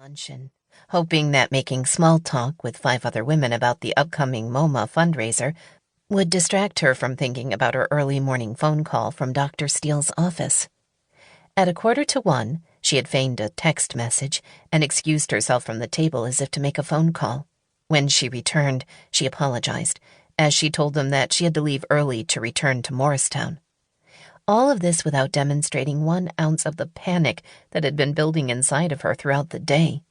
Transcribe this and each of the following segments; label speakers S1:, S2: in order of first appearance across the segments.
S1: luncheon, hoping that making small talk with 5 other women about the upcoming MoMA fundraiser would distract her from thinking about her early morning phone call from Dr. Steele's office. At 1:45, she had feigned a text message and excused herself from the table as if to make a phone call. When she returned, she apologized, as she told them that she had to leave early to return to Morristown. All of this without demonstrating 1 ounce of the panic that had been building inside of her throughout the day.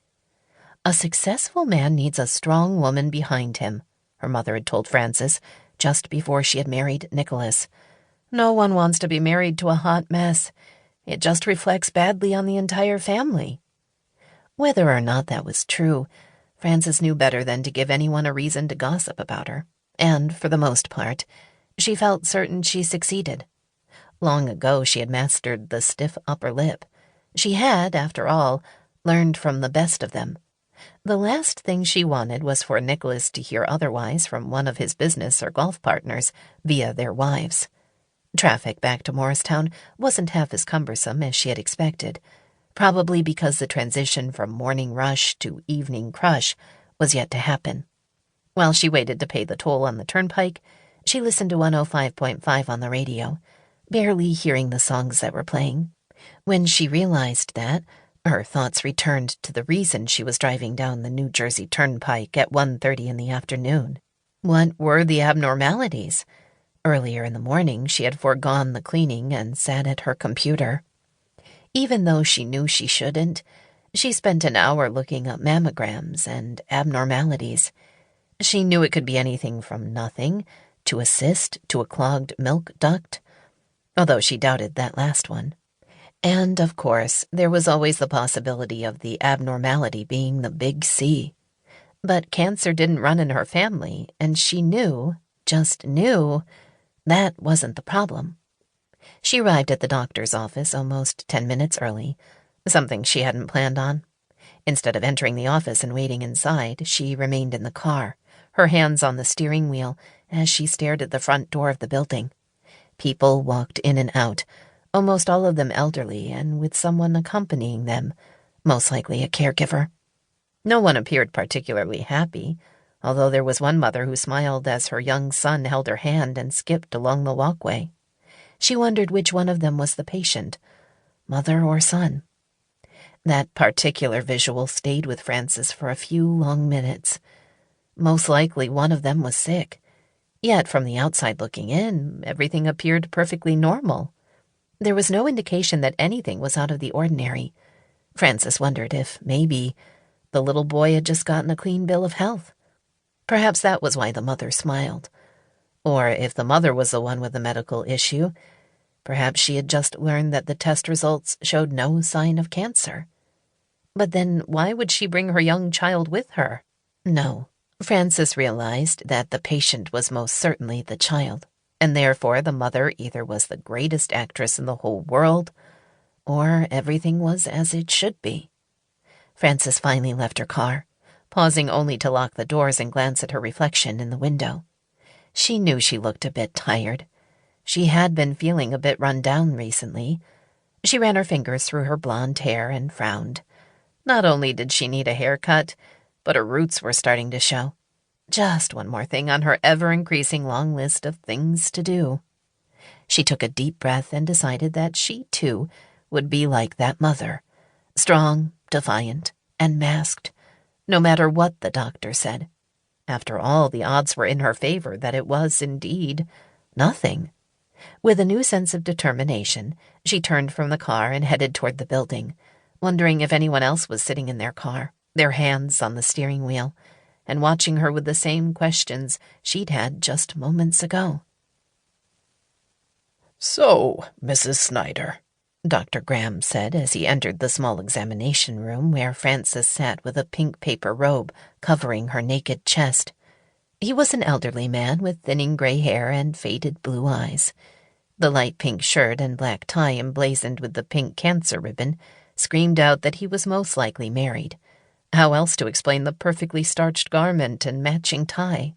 S1: A successful man needs a strong woman behind him, her mother had told Frances just before she had married Nicholas. No one wants to be married to a hot mess. It just reflects badly on the entire family. Whether or not that was true, Frances knew better than to give anyone a reason to gossip about her, and, for the most part, she felt certain she succeeded. Long ago she had mastered the stiff upper lip. She had, after all, learned from the best of them. The last thing she wanted was for Nicholas to hear otherwise from one of his business or golf partners via their wives. Traffic back to Morristown wasn't half as cumbersome as she had expected, probably because the transition from morning rush to evening crush was yet to happen. While she waited to pay the toll on the turnpike, she listened to 105.5 on the radio, barely hearing the songs that were playing. When she realized that, her thoughts returned to the reason she was driving down the New Jersey Turnpike at 1:30 in the afternoon. What were the abnormalities? Earlier in the morning, she had foregone the cleaning and sat at her computer. Even though she knew she shouldn't, she spent an hour looking up mammograms and abnormalities. She knew it could be anything from nothing to a cyst to a clogged milk duct, although she doubted that last one. And, of course, there was always the possibility of the abnormality being the big C. But cancer didn't run in her family, and she knew, just knew, that wasn't the problem. She arrived at the doctor's office almost 10 minutes early, something she hadn't planned on. Instead of entering the office and waiting inside, she remained in the car, her hands on the steering wheel as she stared at the front door of the building. People walked in and out, almost all of them elderly and with someone accompanying them, most likely a caregiver. No one appeared particularly happy, although there was one mother who smiled as her young son held her hand and skipped along the walkway. She wondered which one of them was the patient, mother or son. That particular visual stayed with Frances for a few long minutes. Most likely one of them was sick. Yet, from the outside looking in, everything appeared perfectly normal. There was no indication that anything was out of the ordinary. Frances wondered if, maybe, the little boy had just gotten a clean bill of health. Perhaps that was why the mother smiled. Or if the mother was the one with the medical issue, perhaps she had just learned that the test results showed no sign of cancer. But then why would she bring her young child with her? No. Frances realized that the patient was most certainly the child, and therefore the mother either was the greatest actress in the whole world, or everything was as it should be. Frances finally left her car, pausing only to lock the doors and glance at her reflection in the window. She knew she looked a bit tired. She had been feeling a bit run down recently. She ran her fingers through her blonde hair and frowned. Not only did she need a haircut, but her roots were starting to show. Just one more thing on her ever-increasing long list of things to do. She took a deep breath and decided that she, too, would be like that mother, strong, defiant, and masked, no matter what the doctor said. After all, the odds were in her favor that it was, indeed, nothing. With a new sense of determination, she turned from the car and headed toward the building, wondering if anyone else was sitting in their car, their hands on the steering wheel, and watching her with the same questions she'd had just moments ago.
S2: "So, Mrs. Snyder," Dr. Graham said as he entered the small examination room where Frances sat with a pink paper robe covering her naked chest. He was an elderly man with thinning gray hair and faded blue eyes. The light pink shirt and black tie emblazoned with the pink cancer ribbon screamed out that he was most likely married. How else to explain the perfectly starched garment and matching tie?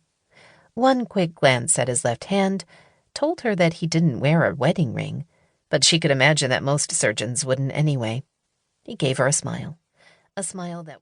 S2: One quick glance at his left hand told her that he didn't wear a wedding ring, but she could imagine that most surgeons wouldn't anyway. He gave her a smile that was